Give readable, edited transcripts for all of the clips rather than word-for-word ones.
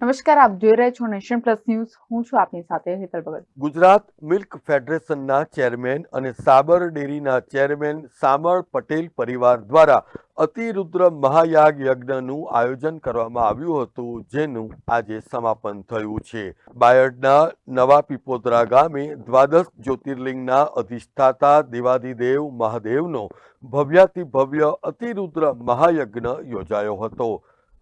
નમસ્કાર, આપ જોઈ રહ્યા છો નેશન પ્લસ ન્યૂઝ. હું છું આપની સાથે હેતલ ભગત. ગુજરાત મિલ્ક ફેડરેશનના ચેરમેન અને સાબર ડેરીના ચેરમેન સામળ પટેલ પરિવાર દ્વારા અતિરુદ્ર મહાયાગ યજ્ઞનું આયોજન કરવામાં આવ્યું હતું, જેનું આજે સમાપન થયું છે. બાયડના નવા પીપોદરા ગામે દ્વાદશ જ્યોતિર્લિંગના અધિષ્ઠાતા દેવાધિદેવ મહાદેવનો ભવ્યાતિભવ્ય અતિરુદ્ર મહાયજ્ઞ યોજાયો હતો.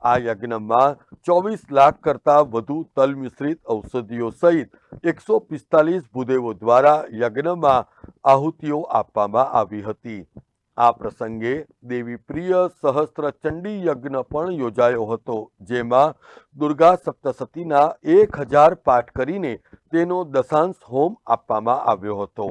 આ યજ્ઞમાં 24 લાખ કરતાં વધુ તલ મિશ્રિત ઔષધિઓ સહિત 145 ભૂદેવો દ્વારા યજ્ઞમાં આહુતિઓ આપવામાં આવી હતી. આ પ્રસંગે દેવી પ્રિય સહસ્ત્ર ચંડી યજ્ઞ પણ યોજાયો હતો, જેમાં દુર્ગા સપ્તસતીના 1000 પાઠ કરીને તેનો દશાંશ હોમ આપવામાં આવ્યો હતો.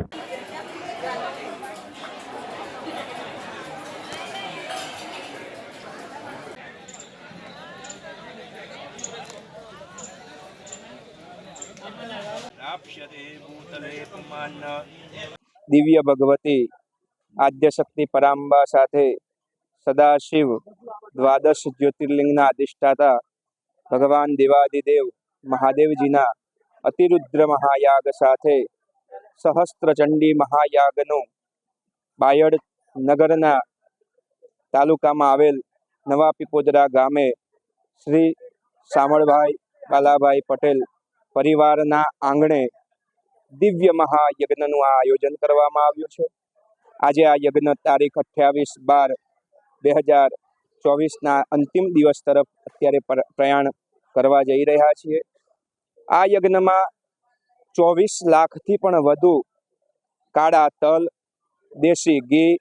દિવ્ય ભગવતી આદ્યશક્તિ પરાંબા સાથે સદાશિવ દ્વાદશ જ્યોતિર્લિંગના અધિષ્ઠાતા ભગવાન દેવાધિદેવ મહાદેવજીના અતિરુદ્ર મહાયાગ સાથે સહસ્ત્રચંડી મહાયાગનું બાયડ નગરના તાલુકામાં આવેલ નવા પીપોદરા ગામે શ્રી સામળભાઈ બાલાભાઈ પટેલ પરિવારના આંગણે દિવ્ય મહાયજ્ઞનું આયોજન કરવામાં આવ્યું છે. આજે આ યજ્ઞ તારીખ 28/12/2024ના અંતિમ દિવસ તરફ અત્યારે પ્રયાણ કરવા જઈ રહ્યા છીએ. આ યજ્ઞમાં 24 લાખથી પણ વધુ કાળા તલ, દેશી ઘી,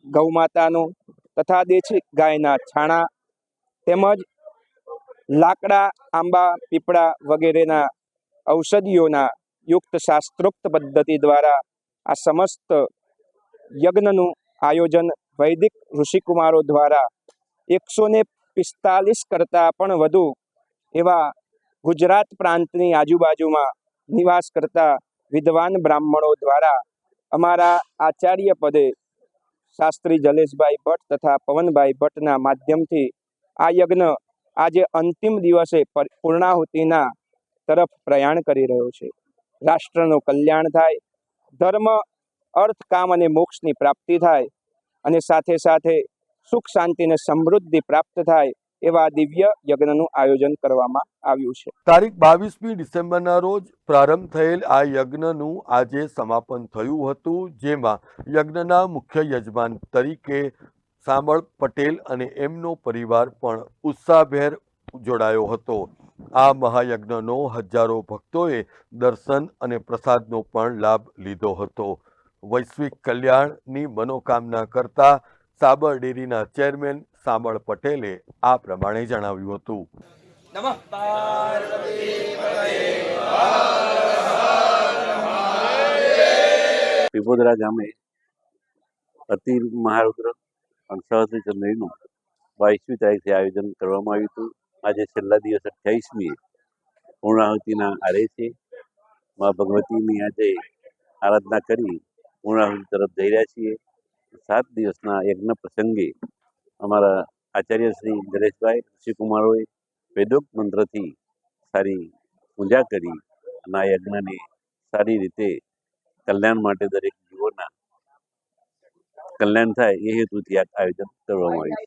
ગૌમાતાનું તથા દેશી ગાયના છાણા તેમજ લાકડા, આંબા, પીપળા વગેરેના ઔષધિઓના યુક્ત શાસ્ત્રોક્ત પદ્ધતિ દ્વારા આ સમસ્ત યજ્ઞનું આયોજન વૈદિક ઋષિકુમારો દ્વારા 145 કરતાં પણ વધુ એવા ગુજરાત પ્રાંતની આજુબાજુમાં નિવાસ કરતા વિદ્વાન બ્રાહ્મણો દ્વારા અમારા આચાર્ય પદે શાસ્ત્રી જલેશભાઈ ભટ્ટ તથા પવનભાઈ ભટ્ટના માધ્યમથી આ યજ્ઞ આજે અંતિમ દિવસે પૂર્ણાહુતિના તરફ પ્રયાણ કરી રહ્યો છે. રાષ્ટ્રનું કલ્યાણ થાય, ધર્મ, અર્થ, કામ અને મોક્ષની પ્રાપ્તિ થાય અને સાથે સાથે સુખ, શાંતિ અને સમૃદ્ધિ પ્રાપ્ત થાય એવા દિવ્ય યજ્ઞનું આયોજન કરવામાં આવ્યું છે. તારીખ 22મી ડિસેમ્બરના રોજ પ્રારંભ થયેલ આ યજ્ઞનું આજે સમાપન થયું હતું, જેમાં યજ્ઞના મુખ્ય યજમાન તરીકે સામળ પટેલ અને એમનો પરિવાર પણ ઉત્સાહભેર જોડાયો હતો. આ મહાયજ્ઞનો હજારો ભક્તોએ દર્શન અને પ્રસાદનો પણ લાભ લીધો હતો. વૈશ્વિક કલ્યાણની મનોકામના કરતા સાબર ડેરીના ચેરમેન સામળ પટેલે આ પ્રમાણે જણાવ્યું હતું. પીપોદરા ગામે અતિ મહારુદ્ર સહસ્ત્ર ચંદ્રીનું 22મી તારીખે આયોજન કરવામાં આવ્યું હતું. આજે છેલ્લા દિવસ 28મીએ પૂર્ણાહુતિના આરે છે. મા ભગવતીની આજે આરાધના કરી પૂર્ણાહુતિ તરફ જઈ રહ્યા છીએ. 7 દિવસના યજ્ઞ પ્રસંગે અમારા આચાર્ય શ્રી જલેશભાઈ ઋષિકુમારોએ વેદોક્ત મંત્રથી સારી પૂજા કરી અને આ યજ્ઞને સારી રીતે કલ્યાણ માટે દરેક જીવોના કલ્યાણ થાય એ હેતુથી આ આયોજન કરવામાં આવ્યું છે.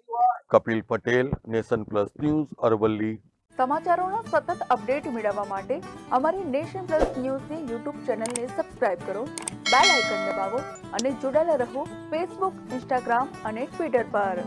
Kapil Patel, nation plus news, Aravalli. સમાચારોના સતત અપડેટ મેળવવા માટે અમારી નેશન પ્લસ ન્યૂઝની યુટ્યુબ ચેનલને સબસ્ક્રાઇબ કરો, બેલ આઇકન દબાવો અને જોડાયેલા રહો ફેસબુક, ઇન્સ્ટાગ્રામ અને ટ્વિટર પર.